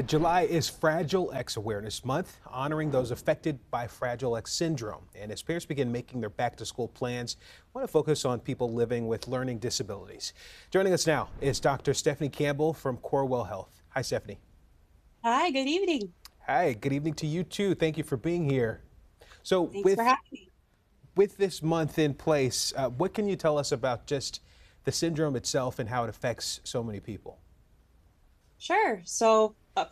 July is Fragile X Awareness Month, honoring those affected by Fragile X syndrome. And as parents begin making their back to school plans, I want to focus on people living with learning disabilities. Joining us now is Dr. Stephanie Campbell from Corewell Health. Hi, Stephanie. Hi, good evening. Hi, good evening to you too. Thank you for being here. So Thanks for with having me. with this month in place, what can you tell us about just the syndrome itself and how it affects so many people? Sure.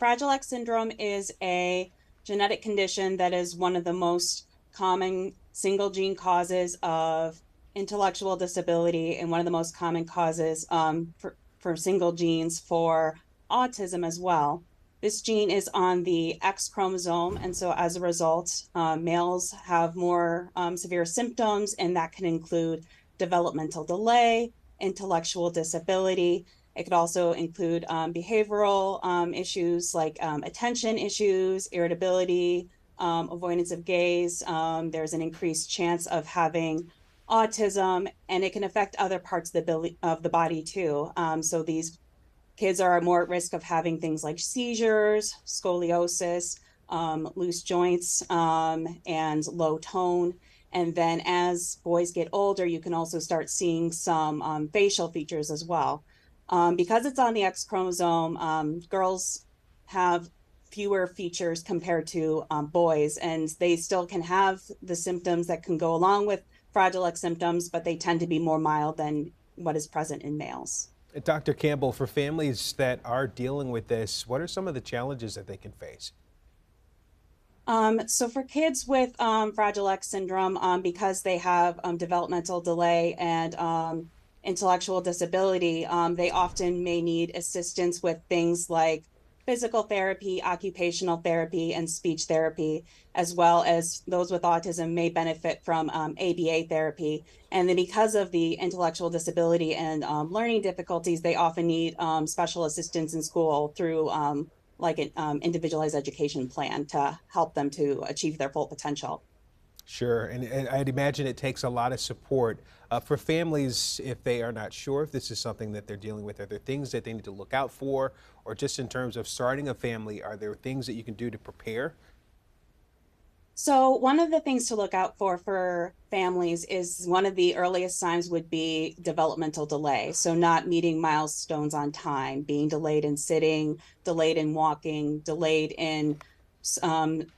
Fragile X syndrome is a genetic condition that is one of the most common single gene causes of intellectual disability and one of the most common causes for single genes for autism as well. This gene is on the X chromosome, and so as a result, males have more severe symptoms, and that can include developmental delay, intellectual disability. It could also include behavioral issues like attention issues, irritability, avoidance of gaze. There's an increased chance of having autism, and it can affect other parts of the body too. So these kids are more at risk of having things like seizures, scoliosis, loose joints, and low tone. And then as boys get older, you can also start seeing some facial features as well. Because it's on the X chromosome, girls have fewer features compared to boys, and they still can have the symptoms that can go along with Fragile X symptoms, but they tend to be more mild than what is present in males. Dr. Campbell, for families that are dealing with this, what are some of the challenges that they can face? So for kids with Fragile X syndrome, because they have developmental delay and intellectual disability, they often may need assistance with things like physical therapy, occupational therapy, and speech therapy, as well as those with autism may benefit from ABA therapy. And then because of the intellectual disability and learning difficulties, they often need special assistance in school through like an individualized education plan to help them to achieve their full potential. Sure, and I'd imagine it takes a lot of support for families if they are not sure if this is something that they're dealing with. Are there things that they need to look out for, or just in terms of starting a family, are there things that you can do to prepare? So one of the things to look out for families is one of the earliest signs would be developmental delay. So not meeting milestones on time, being delayed in sitting, delayed in walking, delayed in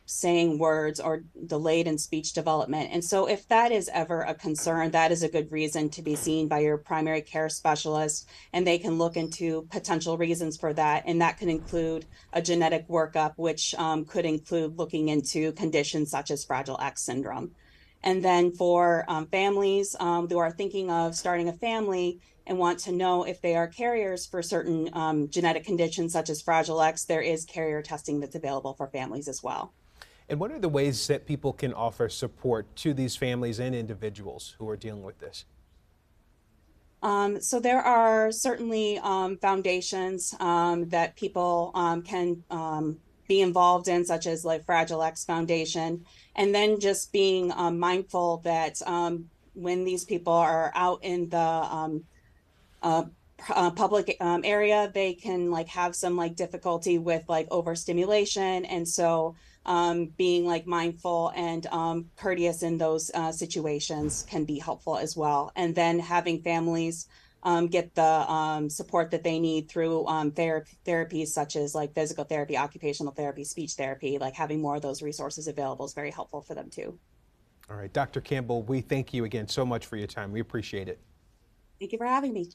saying words, or delayed in speech development. And so if that is ever a concern, that is a good reason to be seen by your primary care specialist, and they can look into potential reasons for that. And that can include a genetic workup, which could include looking into conditions such as Fragile X syndrome. And then for families who are thinking of starting a family and want to know if they are carriers for certain genetic conditions such as Fragile X, there is carrier testing that's available for families as well. And what are the ways that people can offer support to these families and individuals who are dealing with this? So there are certainly foundations that people can be involved in, such as like Fragile X Foundation, and then just being mindful that when these people are out in the uh, public area, they can like have some like difficulty with like overstimulation, and so being like mindful and courteous in those situations can be helpful as well. And then having families get the support that they need through therapies such as like physical therapy, occupational therapy, speech therapy, like having more of those resources available is very helpful for them too. All right, Dr. Campbell, we thank you again so much for your time. We appreciate it. Thank you for having me.